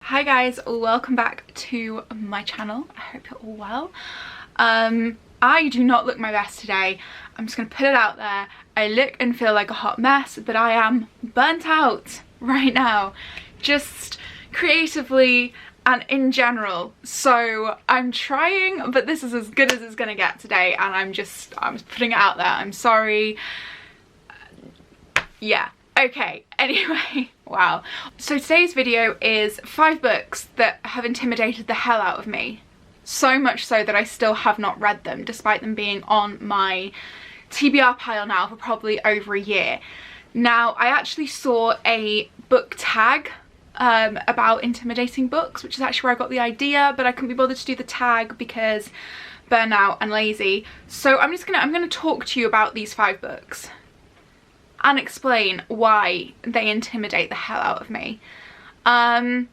Hi guys, welcome back to my channel. I hope you're all well. I do not look my best today. I'm just gonna put it out there. I look and feel like a hot mess, but I am burnt out right now, just creatively and in general. So I'm trying, but this is as good as it's gonna get today, and I'm putting it out there. I'm sorry. Yeah. Okay, anyway, wow. So today's video is 5 books that have intimidated the hell out of me. So much so that I still have not read them, despite them being on my TBR pile now for probably over a year. Now, I actually saw a book tag about intimidating books, which is actually where I got the idea, but I couldn't be bothered to do the tag because burnout and lazy. So I'm gonna talk to you about these 5 books and explain why they intimidate the hell out of me. And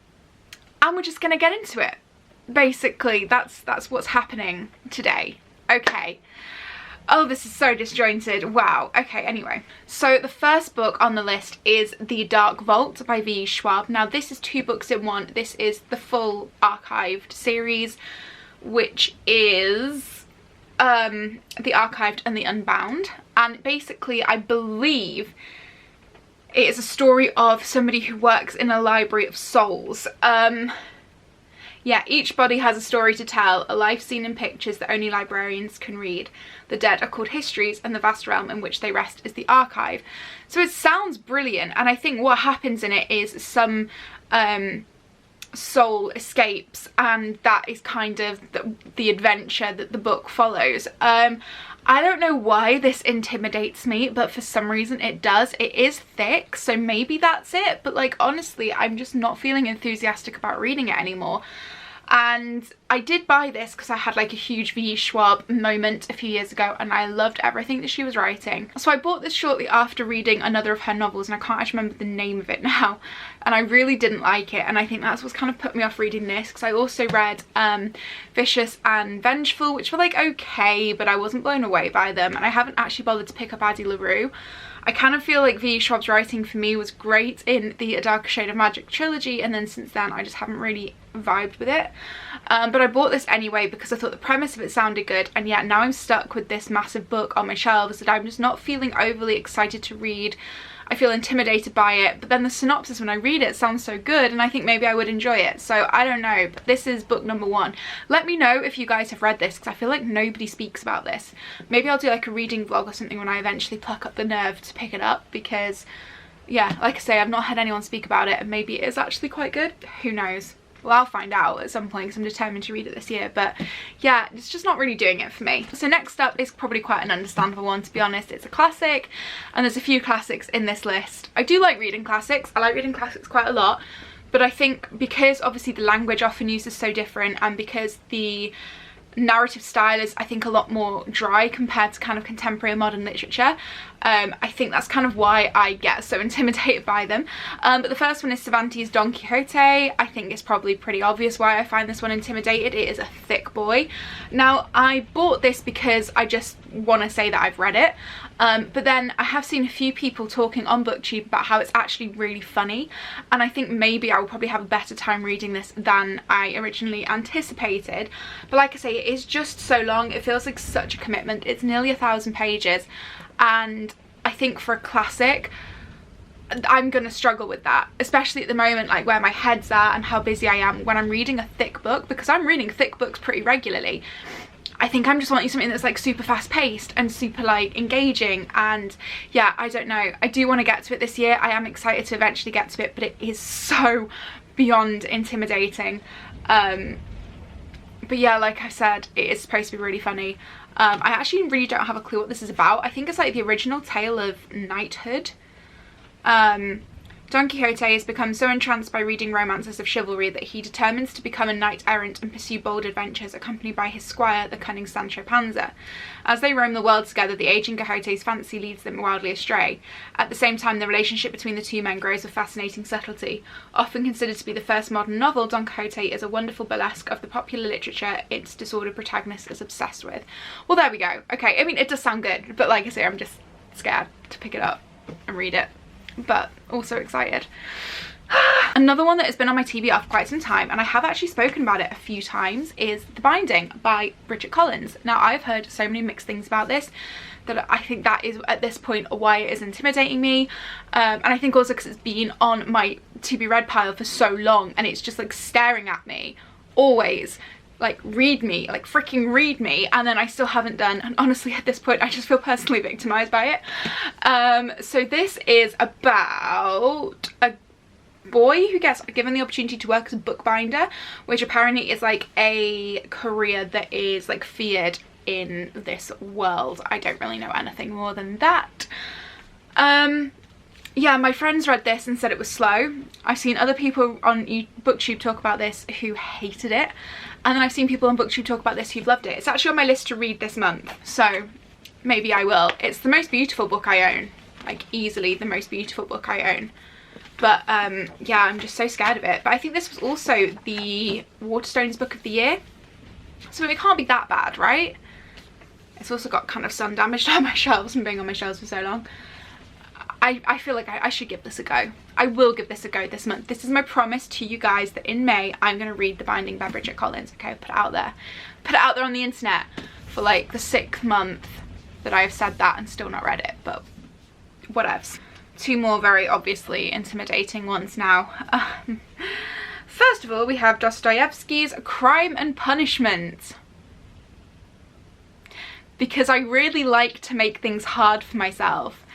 we're just gonna get into it. Basically, that's what's happening today. Okay. Oh, this is so disjointed. Wow. Okay, anyway. So the first book on the list is The Dark Vault by V. Schwab. Now, this is 2 books in one. This is the full archived series, which is The Archived and The Unbound. And basically, I believe it is a story of somebody who works in a library of souls. Yeah, each body has a story to tell, a life seen in pictures that only librarians can read. The dead are called histories, and the vast realm in which they rest is the archive. So it sounds brilliant, and I think what happens in it is some soul escapes, and that is kind of the adventure that the book follows. I don't know why this intimidates me, but for some reason it does. It is thick, so maybe that's it, but like honestly, I'm just not feeling enthusiastic about reading it anymore. And I did buy this because I had like a huge V. Schwab moment a few years ago, and I loved everything that she was writing. So I bought this shortly after reading another of her novels, and I can't actually remember the name of it now, and I really didn't like it, and I think that's what's kind of put me off reading this, because I also read Vicious and Vengeful, which were like okay, but I wasn't blown away by them, and I haven't actually bothered to pick up Addie LaRue. I kind of feel like V. Schwab's writing for me was great in the A Darker Shade of Magic trilogy, and then since then I just haven't really vibed with it. But I bought this anyway because I thought the premise of it sounded good, and yet now I'm stuck with this massive book on my shelves that I'm just not feeling overly excited to read. I feel intimidated by it, but then the synopsis when I read it sounds so good, and I think maybe I would enjoy it. So I don't know, but this is book number 1. Let me know if you guys have read this, because I feel like nobody speaks about this. Maybe I'll do like a reading vlog or something when I eventually pluck up the nerve to pick it up, because yeah, like I say, I've not had anyone speak about it, and maybe it is actually quite good. Who knows? Well, I'll find out at some point because I'm determined to read it this year, but yeah, it's just not really doing it for me. So next up is probably quite an understandable one, to be honest. It's a classic, and there's a few classics in this list. I do like reading classics. I like reading classics quite a lot, but I think because obviously the language often used is so different, and because the narrative style is, I think, a lot more dry compared to kind of contemporary and modern literature, I think that's kind of why I get so intimidated by them. But the first one is Cervantes' Don Quixote. I think it's probably pretty obvious why I find this one intimidated. It is a thick boy. Now, I bought this because I just want to say that I've read it, but then I have seen a few people talking on BookTube about how it's actually really funny, and I think maybe I will probably have a better time reading this than I originally anticipated. But like I say, it is just so long. It feels like such a commitment. It's nearly 1,000 pages, and I think for a classic, I'm gonna struggle with that, especially at the moment, like where my head's at and how busy I am when I'm reading a thick book, because I'm reading thick books pretty regularly. I think I'm just wanting something that's like super fast paced and super like engaging, and yeah, I don't know. I do want to get to it this year. I am excited to eventually get to it, but it is so beyond intimidating. But yeah, like I said, it is supposed to be really funny. I actually really don't have a clue what this is about. I think it's like the original tale of knighthood. Don Quixote has become so entranced by reading romances of chivalry that he determines to become a knight-errant and pursue bold adventures accompanied by his squire, the cunning Sancho Panza. As they roam the world together, the aging Quixote's fancy leads them wildly astray. At the same time, the relationship between the two men grows with fascinating subtlety. Often considered to be the first modern novel, Don Quixote is a wonderful burlesque of the popular literature its disordered protagonist is obsessed with. Well, there we go. Okay, I mean, it does sound good, but like I say, I'm just scared to pick it up and read it, but also excited. Another one that has been on my TBR for quite some time, and I have actually spoken about it a few times, is The Binding by Bridget Collins. Now, I've heard so many mixed things about this that I think that is at this point why it is intimidating me, and I think also because it's been on my to be read pile for so long, and it's just like staring at me always, like, read me, like freaking read me, and then I still haven't done, and honestly at this point I just feel personally victimized by it. So this is about a boy who gets given the opportunity to work as a bookbinder, which apparently is like a career that is like feared in this world. I don't really know anything more than that. Yeah, my friends read this and said it was slow. I've seen other people on BookTube talk about this who hated it, and then I've seen people on BookTube talk about this who've loved it. It's actually on my list to read this month, so maybe I will. It's the most beautiful book I own, like easily the most beautiful book I own. But yeah, I'm just so scared of it. But I think this was also the Waterstones book of the year, so it can't be that bad, right? It's also got kind of sun damage on my shelves from being on my shelves for so long. I feel like I should give this a go. I will give this a go this month. This is my promise to you guys that in May I'm going to read The Binding by Bridget Collins. Okay, put it out there. Put it out there on the internet for like the 6th month that I have said that and still not read it, but whatevs. Two more very obviously intimidating ones now. First of all, we have Dostoevsky's Crime and Punishment, because I really like to make things hard for myself,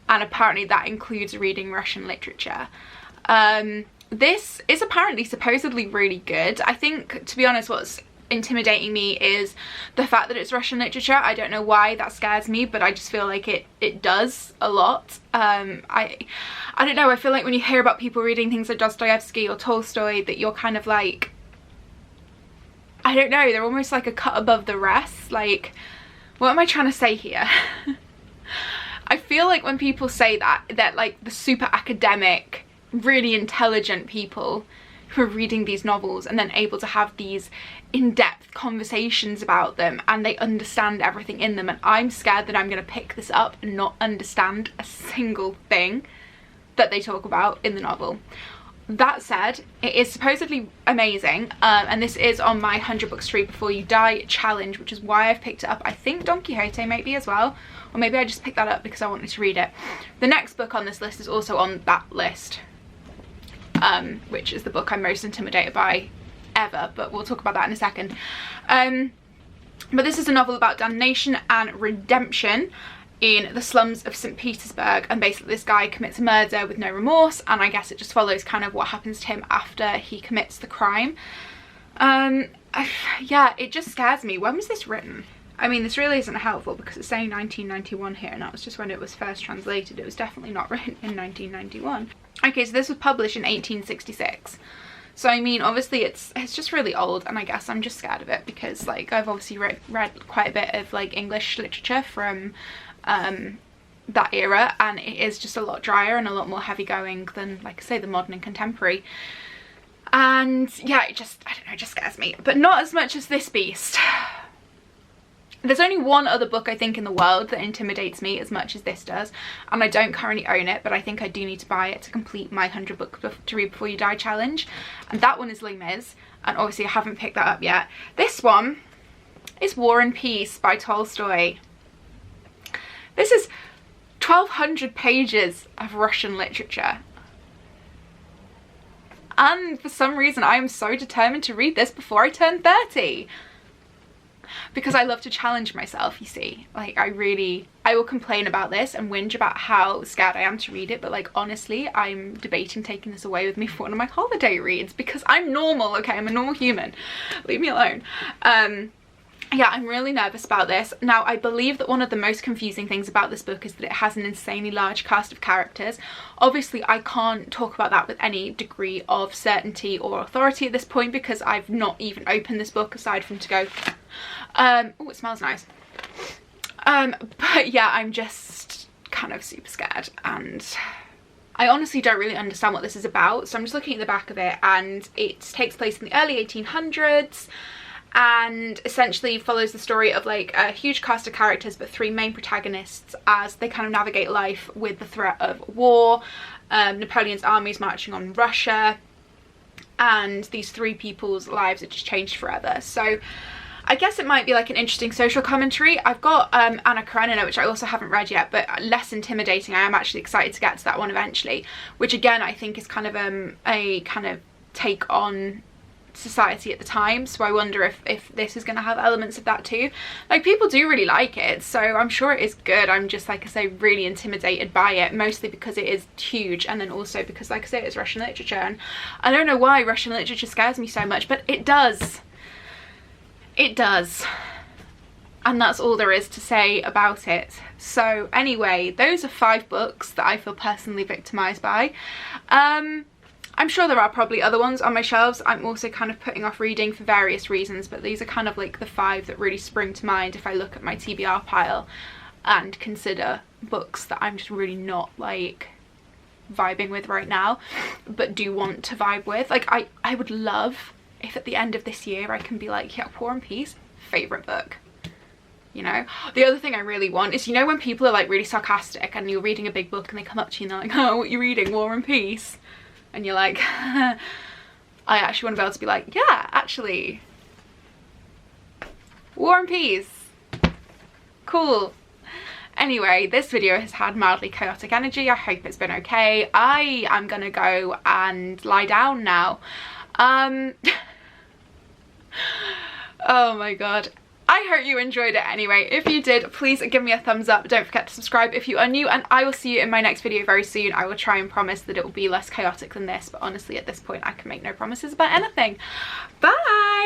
and apparently that includes reading Russian literature. This is apparently supposedly really good. I think, to be honest, what's intimidating me is the fact that it's Russian literature. I don't know why that scares me, but I just feel like it does a lot. I don't know, I feel like when you hear about people reading things like Dostoevsky or Tolstoy, that you're kind of like, I don't know, they're almost like a cut above the rest. Like, what am I trying to say here? I feel like when people say that, they're like the super academic, really intelligent people who are reading these novels and then able to have these in-depth conversations about them, and they understand everything in them, and I'm scared that I'm going to pick this up and not understand a single thing that they talk about in the novel. That said, it is supposedly amazing, and this is on my 100 books to read before you die challenge, which is why I've picked it up. I think Don Quixote maybe as well, or maybe I just picked that up because I wanted to read it. The next book on this list is also on that list, which is the book I'm most intimidated by ever, but we'll talk about that in a second. But this is a novel about damnation and redemption in the slums of St. Petersburg, and basically this guy commits a murder with no remorse, and I guess it just follows kind of what happens to him after he commits the crime. Yeah, it just scares me. When was this written? I mean, this really isn't helpful because it's saying 1991 here, and that was just when it was first translated. It was definitely not written in 1991. Okay, so this was published in 1866. So I mean, obviously it's just really old, and I guess I'm just scared of it because, like, I've obviously read quite a bit of like English literature from that era, and it is just a lot drier and a lot more heavy going than, like I say, the modern and contemporary. And yeah, it just, I don't know, it just scares me, but not as much as this beast. There's only one other book I think in the world that intimidates me as much as this does, and I don't currently own it, but I think I do need to buy it to complete my 100 books to read before you die challenge, and that one is Les Mis, and obviously I haven't picked that up yet. This one is War and Peace by Tolstoy. This is 1200 pages of Russian literature, and for some reason I am so determined to read this before I turn 30. Because I love to challenge myself, you see. Like, I will complain about this and whinge about how scared I am to read it, but like, honestly, I'm debating taking this away with me for one of my holiday reads because I'm normal, okay? I'm a normal human. Leave me alone. Yeah, I'm really nervous about this. Now, I believe that one of the most confusing things about this book is that it has an insanely large cast of characters. Obviously, I can't talk about that with any degree of certainty or authority at this point because I've not even opened this book aside from to go, oh, it smells nice. But yeah, I'm just kind of super scared, and I honestly don't really understand what this is about. So I'm just looking at the back of it, and it takes place in the early 1800s. And essentially follows the story of like a huge cast of characters, but 3 main protagonists as they kind of navigate life with the threat of war, Napoleon's armies marching on Russia, and these 3 people's lives had just changed forever. So I guess it might be like an interesting social commentary. I've got Anna Karenina, which I also haven't read yet, but less intimidating. I am actually excited to get to that one eventually, which again I think is kind of a kind of take on society at the time. So I wonder if this is going to have elements of that too. Like, people do really like it, so I'm sure it is good. I'm just, like I say, really intimidated by it, mostly because it is huge, and then also because, like I say, it's Russian literature, and I don't know why Russian literature scares me so much, but it does. It does. And that's all there is to say about it. So anyway, those are 5 books that I feel personally victimised by. I'm sure there are probably other ones on my shelves. I'm also kind of putting off reading for various reasons, but these are kind of like the 5 that really spring to mind if I look at my TBR pile and consider books that I'm just really not like vibing with right now, but do want to vibe with. Like, I would love if at the end of this year I can be like, yeah, War and Peace, favourite book. You know, the other thing I really want is, you know, when people are like really sarcastic and you're reading a big book and they come up to you and they're like, oh, what are you reading, War and Peace? And you're like, I actually want to be able to be like, yeah, actually, War and Peace, cool. Anyway, this video has had mildly chaotic energy. I hope it's been okay. I am gonna go and lie down now. Oh my god. I hope you enjoyed it anyway. If you did, please give me a thumbs up. Don't forget to subscribe if you are new, and I will see you in my next video very soon. I will try and promise that it will be less chaotic than this, but honestly at this point I can make no promises about anything. Bye!